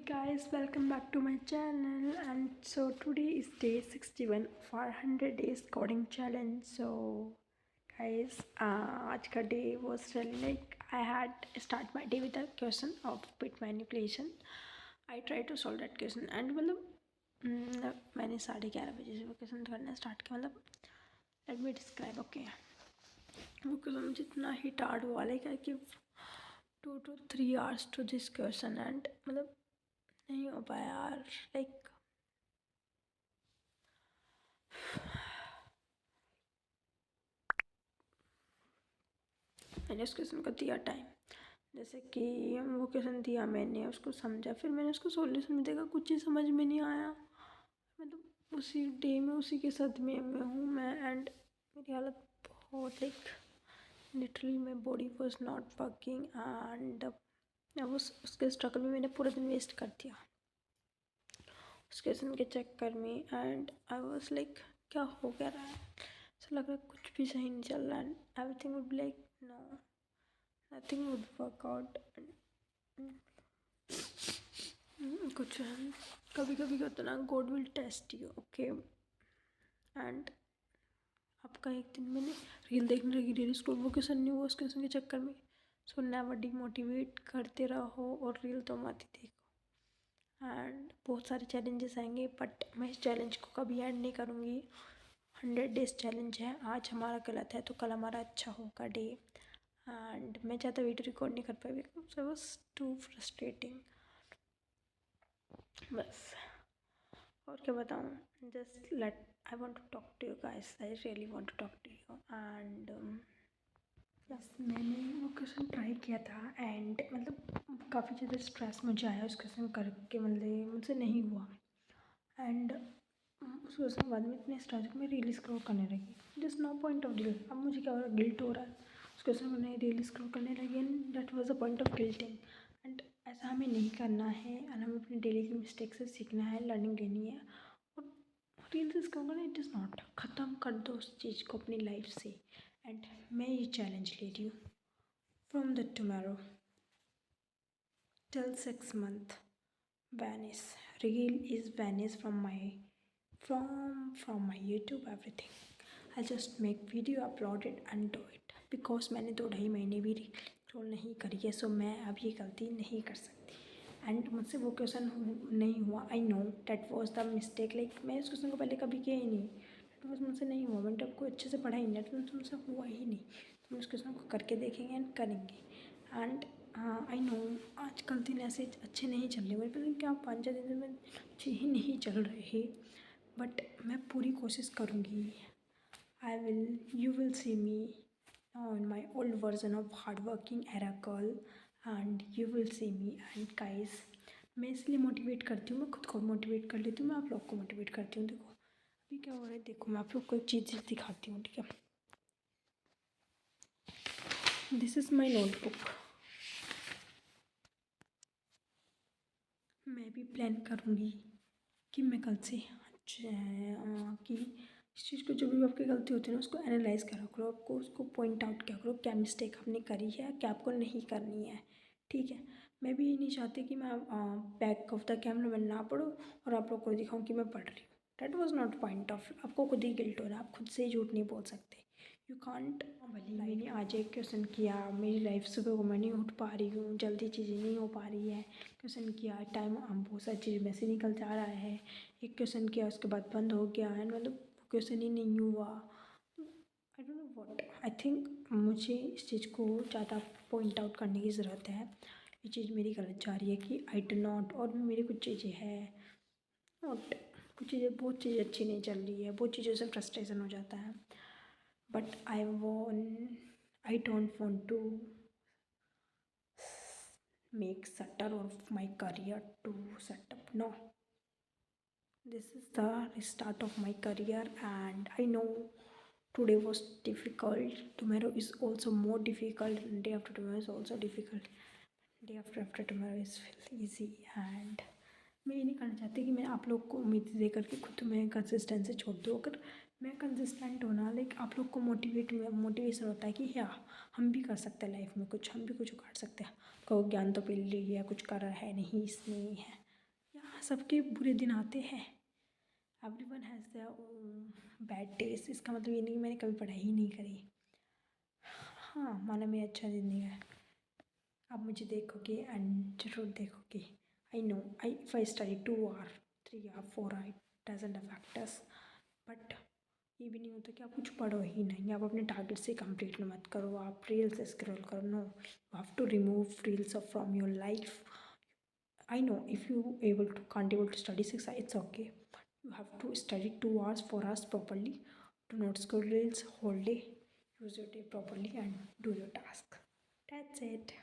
guys, welcome back to my channel. And so today is day 61 for 100 days coding challenge. So guys, आज का day was really like I had start my day with a question of bit manipulation. I tried to solve that question and मैंने 11:30 बजे से वो question करना start किया. let me describe. Okay, वो question मुझे इतना हिट हार्ड हुआ like I give 2 to 3 hours to this question and नहीं हो पाया यार. लाइक मैंने उस क्वेश्चन को दिया टाइम, जैसे कि वो क्वेश्चन दिया, मैंने उसको समझा, फिर मैंने उसको सॉल्यूशन में देखा, कुछ ही समझ में नहीं आया. उसी डे में उसी के सदमे में हूँ मैं. एंड मेरी हालत बहुत like literally my body was not working and उसके स्ट्रगल में मैंने पूरा दिन वेस्ट कर दिया उस क्वेश्चन के चक्कर में. एंड आई वॉज लाइक क्या हो क्या रहा है, ऐसा लग रहा है कुछ भी सही नहीं चल रहा है. Everything would be like no, nothing would work out. कुछ कभी कभी होता ना, God will test you. Okay, and आपका एक दिन मैंने रील देखने लगी, रील स्क्रॉल, वो क्वेश्चन नहीं हुआ उस क्वेश्चन के चक्कर में. सो नेवर डिमोटिवेट करते रहो और रील तो मत ही देखो. एंड बहुत सारे चैलेंजेस आएंगे बट मैं इस चैलेंज को कभी ऐड नहीं करूँगी. 100 डेज चैलेंज है. आज हमारा गलत है तो कल हमारा अच्छा होगा डे. एंड मैं ज़्यादा वीडियो रिकॉर्ड नहीं कर पाई because I was too frustrating. बस और क्या बताऊँ, just let I want to talk to you guys. I really want to talk to you. And बस मैंने वो क्वेश्चन ट्राई किया था एंड काफ़ी ज़्यादा स्ट्रेस मुझे आया उस क्वेश्चन करके. मुझसे नहीं हुआ. एंड उस क्वेश्चन के बाद में इतने स्ट्रेस में रील स्क्रॉल करने लगी. Just no point of guilt. अब मुझे क्या हो रहा है, गिल्ट हो रहा है. उस क्वेश्चन को नहीं रील स्क्रॉल करने लगी and that was the point of guilting. And ऐसा हमें नहीं करना है एंड हमें अपनी डेली की मिस्टेक से सीखना है, लर्निंग लेनी है. और रील्स स्क्रॉल करना इट इज़ नॉट, ख़त्म कर दो उस चीज़ को अपनी लाइफ से. एंड मैं ये चैलेंज ले रही हूँ from the tomorrow till 6 month vanish, reel is vanish from my YouTube, everything. I'll just make video, upload it and do it because मैंने 2-2.5 महीने भी स्क्रॉल नहीं करी है. सो मैं अब ये गलती नहीं कर सकती. एंड मुझसे वो क्वेश्चन नहीं हुआ. I know that was the mistake. Like मैं इस क्वेश्चन को पहले कभी किया ही नहीं. डैट वॉज मुझसे नहीं हुआ. मैंने आपको अच्छे से पढ़ा ही नहीं, तो मुझसे हुआ ही नहीं. तो हम इस क्वेश्चन को करके देखेंगे एंड करेंगे. एंड आई नो आजकल दिन ऐसे अच्छे नहीं चल रहे मेरे, पता नहीं क्या 5-6 दिन में अच्छे ही नहीं चल रहे. बट मैं पूरी कोशिश करूँगी. you will see me now in my old version of hardworking era girl and you will see me. and guys, मैं इसलिए मोटिवेट करती हूँ, मैं खुद को मोटिवेट कर लेती हूँ, मैं आप लोग को मोटिवेट करती हूँ. देखो अभी क्या हो रहा है, देखो मैं आप लोग को एक चीज़ दिखाती हूँ. ठीक है, दिस इज़ माई नोटबुक. मैं भी प्लान करूँगी कि मैं कल से कि इस चीज़ को, जो भी आपकी गलती होती है ना, उसको एनालाइज करा करो. आपको उसको पॉइंट आउट किया करो, क्या मिस्टेक आपने करी है, क्या आपको नहीं करनी है. ठीक है, मैं भी ये नहीं चाहती कि मैं बैक ऑफ द कैमरा में ना पढ़ूँ और आप लोग को दिखाऊँ कि मैं पढ़ रही हूँ. That was not point of. आपको खुद ही गिल्ट हो रहा है, आप खुद से झूठ नहीं बोल सकते. You can't. भले मैंने आज एक क्वेश्चन किया, मेरी लाइफ सुबह को मैं नहीं उठ पा रही हूँ, जल्दी चीज़ें नहीं हो पा रही है. क्वेश्चन किया, टाइम बहुत सारी चीज़ में से निकल जा रहा है. एक क्वेश्चन किया, उसके बाद बंद हो गया एंड क्वेश्चन ही नहीं हुआ. I don't know what. I think मुझे इस चीज़ को ज़्यादा पॉइंट आउट करने की ज़रूरत है. ये चीज़ मेरी गलत जा रही है कि आई डो नॉट. और भी मेरी कुछ चीज़ें हैं और कुछ चीज़ें, बहुत चीज़ें अच्छी नहीं चल रही है, बहुत चीज़ों से फ्रस्ट्रेशन हो जाता है. But I don't want to make shutter of my career to set up. No, this is the restart of my career and I know today was difficult, tomorrow is also more difficult, and day after tomorrow is also difficult, day after tomorrow is feel easy. and मैं ये नहीं करना चाहती कि मैं आप लोग को उम्मीद दे करके खुद मैं कंसिस्टेंसी छोड़ दूँ. अगर मैं कंसिस्टेंट होना, लाइक आप लोग को मोटिवेशन होता है कि हाँ हम भी कर सकते हैं लाइफ में कुछ, हम भी कुछ उखाड़ सकते हैं. को ज्ञान तो पहले ही है, कुछ कर है नहीं इसमें है. सबके बुरे दिन आते हैं। Everyone has their bad days. इसका मतलब ये नहीं मैंने कभी पढ़ाई ही नहीं करी। हाँ, माना मेरा अच्छा दिन नहीं है, आप मुझे देखोगे एंड जरूर देखोगे। I know I if I study 2 और 3 और 4 I doesn't affect us, but ये भी नहीं होता कि आप कुछ पढ़ो ही नहीं, आप अपने टारगेट से कंप्लीट मत करो, आप रील्स स्क्रॉल करो। No, you have to remove reels from your life. I know if you can't able to study 6 hours, it's okay. You have to study 2 hours, 4 hours properly. Do not scroll reels whole day. Use your day properly and do your task. That's it.